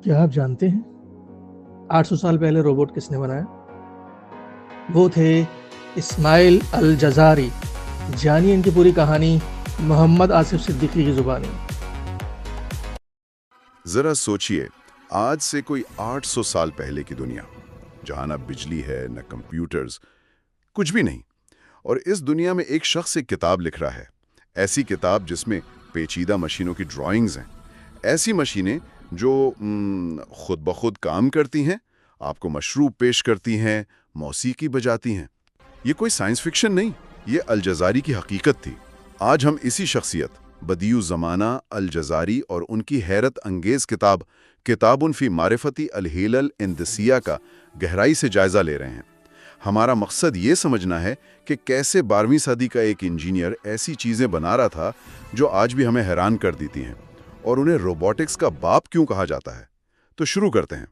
کیا آپ جانتے ہیں 800 سال پہلے روبوٹ کس نے بنایا؟ وہ تھے اسماعیل الجزاری۔ جانیے ان کی پوری کہانی محمد آصف صدیقی کی زبانی۔ ذرا سوچئے، آج سے کوئی 800 سال پہلے کی دنیا، جہاں نہ بجلی ہے نہ کمپیوٹرز، کچھ بھی نہیں، اور اس دنیا میں ایک شخص ایک کتاب لکھ رہا ہے، ایسی کتاب جس میں پیچیدہ مشینوں کی ڈرائنگز ہیں، ایسی مشینیں جو خود بخود کام کرتی ہیں، آپ کو مشروب پیش کرتی ہیں، موسیقی بجاتی ہیں۔ یہ کوئی سائنس فکشن نہیں، یہ الجزاری کی حقیقت تھی۔ آج ہم اسی شخصیت بدیع الزمانہ الجزاری اور ان کی حیرت انگیز کتاب کتاب فی معرفتی الحیل الہندسیہ کا گہرائی سے جائزہ لے رہے ہیں۔ ہمارا مقصد یہ سمجھنا ہے کہ کیسے 12ویں صدی کا ایک انجینئر ایسی چیزیں بنا رہا تھا جو آج بھی ہمیں حیران کر دیتی ہیں، اور انہیں روبوٹکس کا باپ کیوں کہا جاتا ہے۔ تو شروع کرتے ہیں۔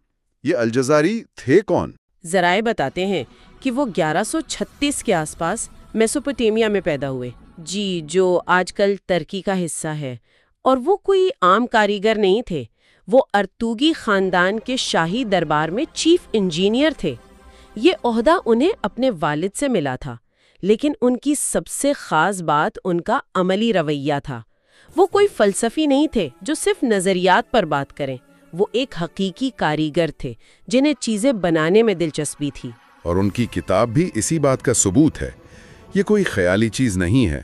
یہ الجزاری تھے کون؟ ذرائع بتاتے ہیں کہ وہ 1136 کے آس پاس میسوپوٹیمیا میں پیدا ہوئے، جو آج کل ترکی کا حصہ ہے، اور وہ کوئی عام کاریگر نہیں تھے۔ وہ ارطوگی خاندان کے شاہی دربار میں چیف انجینئر تھے۔ یہ عہدہ انہیں اپنے والد سے ملا تھا، لیکن ان کی سب سے خاص بات ان کا عملی رویہ تھا۔ وہ کوئی فلسفی نہیں تھے جو صرف نظریات پر بات کریں، وہ ایک حقیقی کاریگر تھے جنہیں چیزیں بنانے میں دلچسپی تھی۔ اور ان کی کتاب بھی اسی بات کا ثبوت ہے۔ یہ کوئی خیالی چیز نہیں ہے،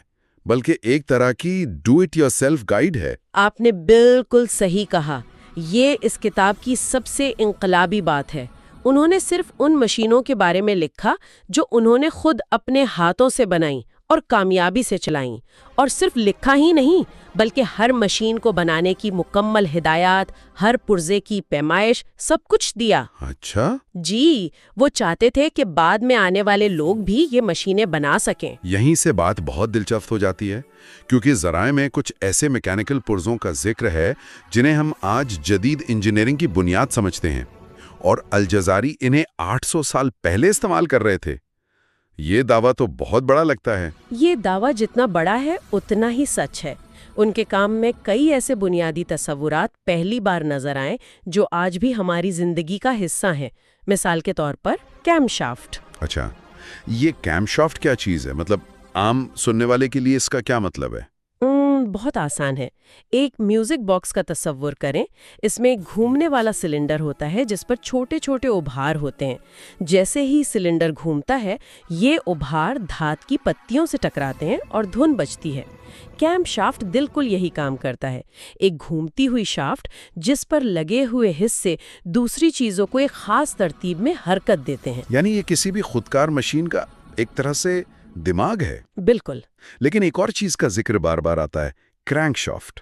بلکہ ایک طرح کی do it your self guide ہے۔ آپ نے بالکل صحیح کہا، یہ اس کتاب کی سب سے انقلابی بات ہے۔ انہوں نے صرف ان مشینوں کے بارے میں لکھا جو انہوں نے خود اپنے ہاتھوں سے بنائیں اور کامیابی سے چلائیں، اور صرف لکھا ہی نہیں بلکہ ہر مشین کو بنانے کی مکمل ہدایات، ہر پرزے کی پیمائش، سب کچھ دیا۔ اچھا؟ وہ چاہتے تھے کہ بعد میں آنے والے لوگ بھی یہ مشینیں بنا سکیں۔ یہیں سے بات بہت دلچسپ ہو جاتی ہے، کیونکہ ذرائع میں کچھ ایسے میکینیکل پرزوں کا ذکر ہے جنہیں ہم آج جدید انجینئرنگ کی بنیاد سمجھتے ہیں، اور الجزاری انہیں 800 سال پہلے استعمال کر رہے تھے۔ یہ دعویٰ تو بہت بڑا لگتا ہے۔ یہ دعویٰ جتنا بڑا ہے اتنا ہی سچ ہے۔ ان کے کام میں کئی ایسے بنیادی تصورات پہلی بار نظر آئیں جو آج بھی ہماری زندگی کا حصہ ہیں۔ مثال کے طور پر کیم شافٹ۔ اچھا، یہ کیم شافٹ کیا چیز ہے؟ مطلب عام سننے والے کے لیے اس کا کیا مطلب ہے؟ بہت آسان ہے۔ ایک میوزک باکس کا تصور کریں۔ اس میں ایک گھومنے والا سلنڈر ہوتا ہے جس پر چھوٹے چھوٹے ابھار ہوتے ہیں۔ جیسے ہی سلنڈر گھومتا ہے، یہ ابھار دھات کی پتیوں سے ٹکراتے ہیں اور دھن بجتی ہے۔ کیم شافٹ بالکل یہی کام کرتا ہے، ایک گھومتی ہوئی شافٹ جس پر لگے ہوئے حصے دوسری چیزوں کو ایک خاص ترتیب میں حرکت دیتے ہیں۔ یعنی یہ کسی بھی خودکار مشین کا ایک طرح سے دماغ ہے۔ بالکل۔ لیکن ایک اور چیز کا ذکر بار بار آتا ہے، کرینک شافٹ،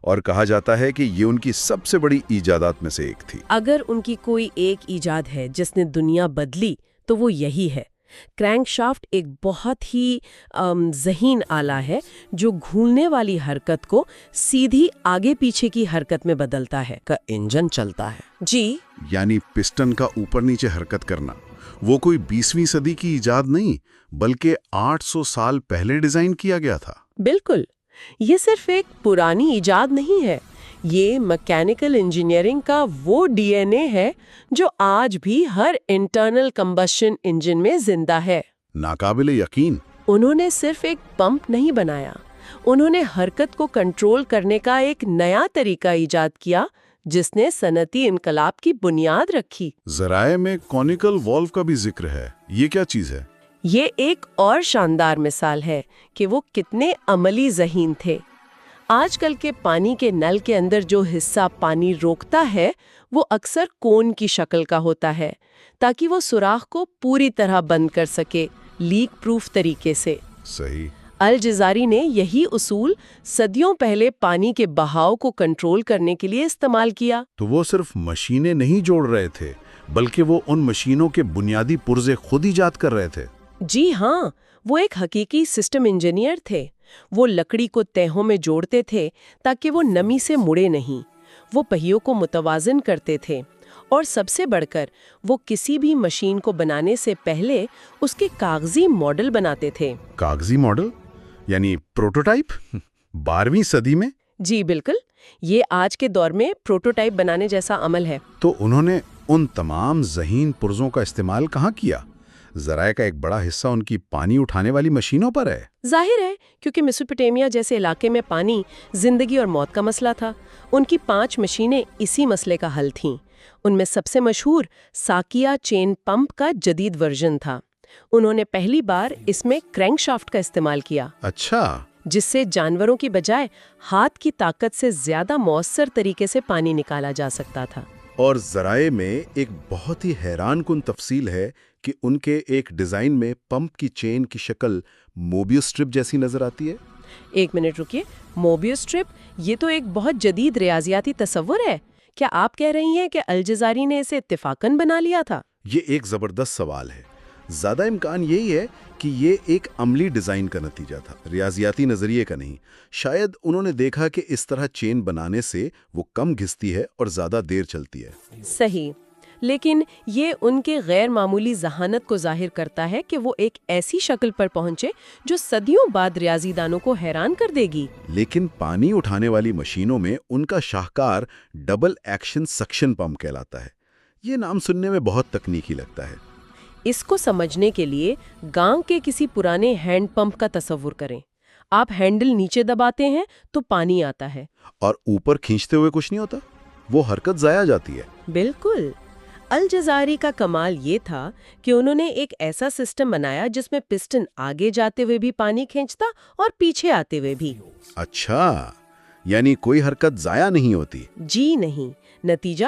اور کہا جاتا ہے کہ یہ ان کی سب سے بڑی ایجادات میں سے ایک تھی۔ اگر ان کی کوئی ایک ایجاد ہے جس نے دنیا بدلی تو وہ یہی ہے۔ کرینک شافٹ ایک بہت ہی ذہین آلہ ہے جو گھولنے والی حرکت کو سیدھی آگے پیچھے کی حرکت میں بدلتا ہے۔ کا انجن چلتا ہے۔ یعنی پسٹن کا اوپر نیچے حرکت کرنا، وہ کوئی 20ویں صدی کی ایجاد نہیں بلکہ 800 سال پہلے ڈیزائن کیا گیا تھا۔ بالکل، یہ صرف ایک پرانی ایجاد نہیں ہے، یہ میکینیکل انجینئرنگ کا وہ ڈی این اے ہے جو آج بھی ہر انٹرنل کمبشن انجن میں زندہ ہے۔ ناقابل یقین۔ انہوں نے صرف ایک پمپ نہیں بنایا، انہوں نے حرکت کو کنٹرول کرنے کا ایک نیا طریقہ ایجاد کیا جس نے صنعتی انقلاب کی بنیاد رکھی۔ ذرائع میں کونیکل والو کا بھی ذکر ہے، یہ کیا چیز ہے؟ یہ ایک اور شاندار مثال ہے کہ وہ کتنے عملی ذہین تھے۔ آج کل کے پانی کے نل کے اندر جو حصہ پانی روکتا ہے وہ اکثر کون کی شکل کا ہوتا ہے تاکہ وہ سوراخ کو پوری طرح بند کر سکے، لیک پروف طریقے سے۔ صحیح۔ الجزاری نے یہی اصول صدیوں پہلے پانی کے بہاؤ کو کنٹرول کرنے کے لیے استعمال کیا۔ تو وہ صرف مشینیں نہیں جوڑ رہے تھے بلکہ وہ ان مشینوں کے بنیادی پرزے خود ایجاد کر رہے تھے۔ جی ہاں، وہ ایک حقیقی سسٹم انجینئر تھے۔ وہ لکڑی کو تہوں میں جوڑتے تھے تاکہ وہ نمی سے مڑے نہیں، وہ پہیوں کو متوازن کرتے تھے، اور سب سے بڑھ کر وہ کسی بھی مشین کو بنانے سے پہلے اس کے کاغذی ماڈل بناتے تھے۔ کاغذی ماڈل؟ یعنی پروٹوٹائپ؟ 12ویں صدی میں؟ جی بالکل، یہ آج کے دور میں پروٹوٹائپ بنانے جیسا عمل ہے۔ تو انہوں نے ان تمام ذہین پرزوں کا استعمال کہاں کیا؟ ذرائع کا ایک بڑا حصہ ان کی پانی اٹھانے والی مشینوں پر ہے۔ ظاہر ہے، کیونکہ میسوپوٹیمیا جیسے علاقے میں پانی زندگی اور موت کا مسئلہ تھا۔ ان کی 5 مشینیں اسی مسئلے کا حل تھیں۔ ان میں سب سے مشہور ساکیا چین پمپ کا جدید ورژن تھا۔ انہوں نے پہلی بار اس میں کرینک شافٹ کا استعمال کیا، اچھا، جس سے جانوروں کی بجائے ہاتھ کی طاقت سے زیادہ مؤثر طریقے سے پانی نکالا جا سکتا تھا۔ اور ذرائع میں ایک بہت ہی حیران کن تفصیل ہے کہ ان کے ایک ڈیزائن میں پمپ کی چین کی شکل موبیوس اسٹرپ جیسی نظر آتی ہے۔ ایک منٹ رکیے، موبیوس اسٹرپ، یہ تو ایک بہت جدید ریاضیاتی تصور ہے۔ کیا آپ کہہ رہی ہیں کہ الجزائری نے اسے اتفاقاً بنا لیا تھا؟ یہ ایک زبردست سوال ہے۔ زیادہ امکان یہی ہے کہ یہ ایک عملی ڈیزائن کا نتیجہ تھا، ریاضیاتی نظریے کا نہیں۔ شاید انہوں نے دیکھا کہ اس طرح چین بنانے سے وہ کم گھستی ہے اور زیادہ دیر چلتی ہے۔ صحیح، لیکن یہ ان کے غیر معمولی ذہانت کو ظاہر کرتا ہے کہ وہ ایک ایسی شکل پر پہنچے جو صدیوں بعد ریاضی دانوں کو حیران کر دے گی۔ لیکن پانی اٹھانے والی مشینوں میں ان کا شاہکار ڈبل ایکشن سکشن پمپ کہلاتا ہے۔ یہ نام سننے میں بہت تکنیکی لگتا ہے۔ اس کو سمجھنے کے لیے گاؤں کے کسی پرانے ہینڈ پمپ کا تصور کریں۔ آپ ہینڈل نیچے دباتے ہیں تو پانی آتا ہے، اور اوپر کھینچتے ہوئے کچھ نہیں ہوتا، وہ حرکت ضائع جاتی ہے۔ بالکل۔ الجزائری کا کمال یہ تھا کہ انہوں نے ایک ایسا سسٹم بنایا جس میں پسٹن آگے جاتے ہوئے بھی پانی کھینچتا اور پیچھے آتے ہوئے بھی۔ اچھا، یعنی کوئی حرکت ضائع نہیں ہوتی۔ جی نہیں، نتیجہ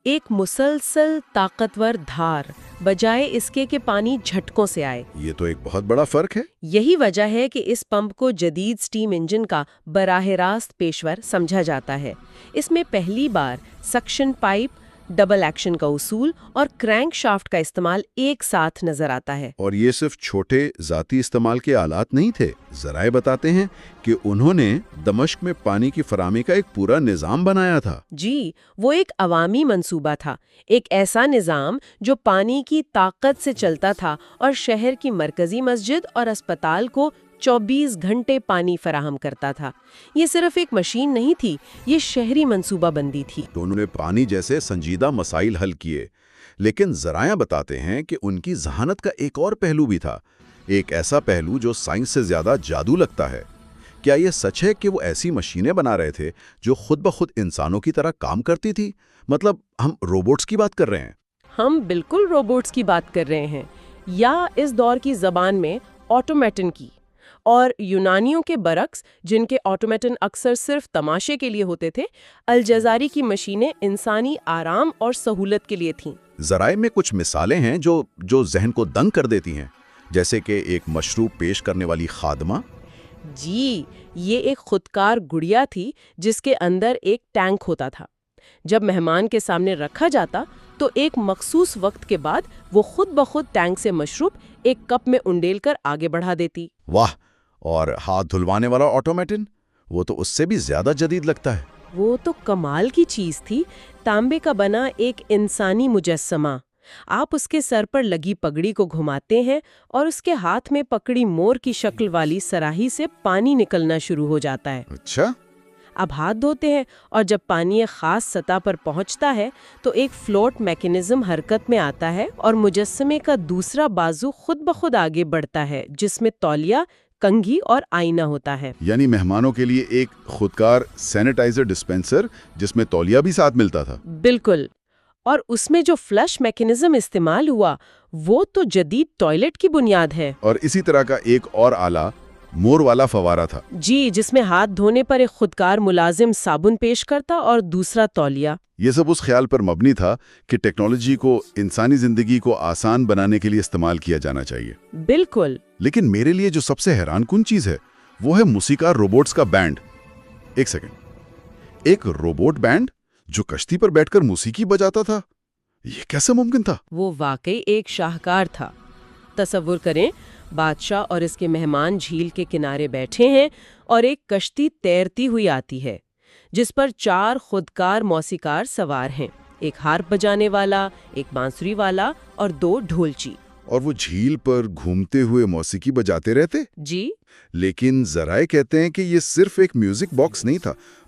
ایک مسلسل طاقتور دھار، بجائے اس کے کہ پانی جھٹکوں سے آئے۔ یہ تو ایک بہت بڑا فرق ہے۔ یہی وجہ ہے کہ اس پمپ کو جدید سٹیم انجن کا براہ راست پیشور سمجھا جاتا ہے۔ اس میں پہلی بار سکشن پائپ، ڈبل ایکشن کا اصول اور کرینک شافٹ کا استعمال ایک ساتھ نظر آتا ہے۔ اور یہ صرف چھوٹے ذاتی استعمال کے آلات نہیں تھے۔ ذرائع بتاتے ہیں کہ انہوں نے دمشق میں پانی کی فراہمی کا ایک پورا نظام بنایا تھا۔ جی، وہ ایک عوامی منصوبہ تھا، ایک ایسا نظام جو پانی کی طاقت سے چلتا تھا اور شہر کی مرکزی مسجد اور اسپتال کو 24 گھنٹے پانی فراہم کرتا تھا۔ یہ صرف ایک مشین نہیں تھی، یہ شہری منصوبہ بندی تھی۔ تو انہوں نے پانی جیسے سنجیدہ مسائل حل کیے، لیکن ذرائع بتاتے ہیں کہ ان کی ذہانت کا ایک اور پہلو بھی تھا، ایک ایسا پہلو جو سائنس سے زیادہ جادو لگتا ہے۔ کیا یہ سچ ہے کہ وہ ایسی مشینیں بنا رہے تھے جو خود بخود انسانوں کی طرح کام کرتی تھی؟ مطلب ہم روبوٹس کی بات کر رہے ہیں؟ ہم بالکل روبوٹس کی بات کر رہے ہیں، یا اس دور کی زبان میں آٹومیٹن کی۔ اور یونانیوں کے برعکس، جن کے آٹومیٹن اکثر صرف تماشے کے لیے ہوتے تھے، الجزائری کی مشینیں انسانی آرام اور سہولت کے لیے تھیں۔ ذرائع میں کچھ مثالیں ہیں جو ذہن کو دنگ کر دیتی ہیں، جیسے کہ ایک مشروب پیش کرنے والی خادمہ۔ جی، یہ ایک خودکار گڑیا تھی جس کے اندر ایک ٹینک ہوتا تھا۔ جب مہمان کے سامنے رکھا جاتا تو ایک مخصوص وقت کے بعد وہ خود بخود ٹینک سے مشروب ایک کپ میں انڈیل کر آگے بڑھا دیتی۔ واہ! اور ہاتھ دھلوانے والا آٹومیٹن، وہ تو اس سے بھی زیادہ جدید لگتا ہے۔ وہ تو کمال کی چیز تھی، تانبے کا بنا ایک انسانی مجسمہ۔ آپ اس کے سر پر لگی پگڑی کو گھماتے ہیں اور اس کے ہاتھ میں پکڑی مور کی شکل والی سراہی سے پانی نکلنا شروع ہو جاتا ہے۔ اچھا، اب ہاتھ دھوتے ہیں اور جب پانی ایک خاص سطح پر پہنچتا ہے تو ایک فلوٹ میکینزم حرکت میں آتا ہے اور مجسمے کا دوسرا بازو خود بخود آگے بڑھتا ہے، جس میں تولیہ، کنگھی اور آئینہ ہوتا ہے۔ یعنی مہمانوں کے لیے ایک خودکار سینیٹائزر ڈسپینسر جس میں تولیہ بھی ساتھ ملتا تھا۔ بالکل، اور اس میں جو فلش میکینزم استعمال ہوا وہ تو جدید ٹوائلٹ کی بنیاد ہے۔ اور اسی طرح کا ایک اور آلہ مور والا فوارہ تھا۔ جی، جس میں ہاتھ دھونے پر ایک خودکار ملازم صابن پیش کرتا اور دوسرا تولیہ۔ یہ سب اس خیال پر مبنی تھا کہ ٹیکنالوجی کو انسانی زندگی کو آسان بنانے کے لیے استعمال کیا جانا چاہیے۔ بالکل۔ لیکن میرے لیے جو سب سے حیران کن چیز ہے وہ ہے موسیقار روبوٹس کا بینڈ۔ ایک سیکنڈ، ایک روبوٹ بینڈ جو کشتی پر بیٹھ کر موسیقی بجاتا تھا، یہ کیسے ممکن تھا؟ وہ واقعی ایک شاہکار تھا۔ تصور کریں، بادشاہ اور اس کے مہمان جھیل کے کنارے بیٹھے ہیں اور ایک کشتی تیرتی ہوئی آتی ہے جس پر 4 خودکار موسیقار سوار ہیں، ایک ہارپ بجانے والا، ایک بانسری والا اور 2 ڈھولچی۔ اور وہ جھیل پر گھومتے ہوئے موسیقی بجاتے رہتے۔ جی، لیکن ذرائع کہتے ہیں کہ یہ صرف ایک میوزک باکس نہیں تھا،